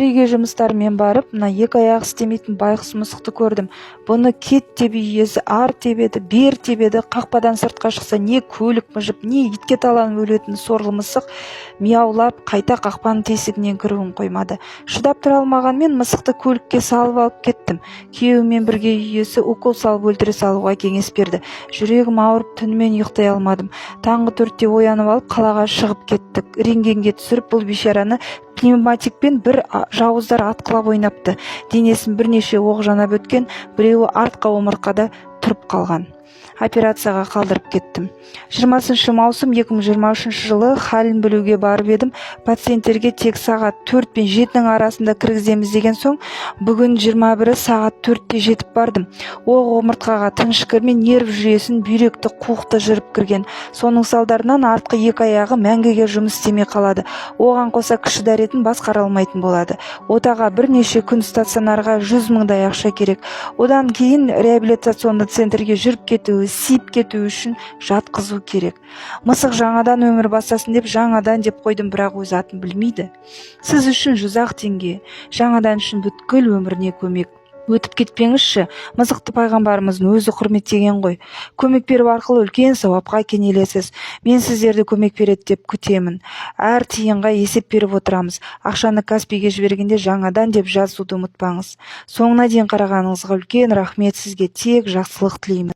Бір үйге жұмыстармен барып, мына екі аяқ істемейтін байғұс мысықты көрдім. Бұны кет деп иесі ар тебеді, бер тебеді, қақпадан сыртқа шықса не көлік мыжып, не итке таланып өлетін сорлы мысық мияулап қайта қақпаның тесігінен кіруін қоймады. Шыдап тұра алмағанмен мысықты көлікке салып алып кеттім. Күйеуімен бірге иесі укол салып өлтіре салуға кеңес берді. Жүрегім ауырып түнімен ұйықтай алмадым. Таңғы 4-те оянып алып қалаға шығып кеттік. Рентгенге түсіріп, бұл бейшараны пневматикпен бір жауыздар атқылап ойнапты. Денесін бірнеше оқ жанап өткен, біреуі артқы омыртқада тұрып қалған. Операцияға қалдырып кеттім. 20 маусым 2023 жылы халін білуге барып едім. Пациенттерге тек сағат 4 пен 7-нің арасында кіргіземіз деген соң, бүгін 21 сағат 4-те жетіп бардым. Оқ омыртқаға тыныш кірмей нерв жүйесін, бүйректі, қуықты жырып кірген. Соның салдарынан артқы екі аяғы мәңгіге жұмыс істемей қалады. Оған қоса кіші дәретін басқара алмайтын болады. Отаға бірнеше күн стационарға 100 мыңдай ақша керек. Одан кейін реабилитационный центрге жүріп кетуі, сиіп кету үшін жатқызу керек. Мысық жаңадан өмір бастасын деп жаңадан деп қойдым, бірақ өз атын білмейді. Сіз үшін 100 теңге, жаңадан үшін бүткіл өміріне көмек. Өтіп кетпеңізші, мысықты пайғамбарымыздың өзі құрметтеген ғой. Көмек беру арқылы үлкен сауапқа кенелесіз. Мен сіздерді көмек береді деп күтемін. Әр тиынға есеп беріп отырамыз. Ақшаны Каспийге жібергенде жаңадан деп жазуды ұмытпаңыз. Соңына дейін қарағаныңызға үлкен рахмет, сізге тек жақсылық тілеймін.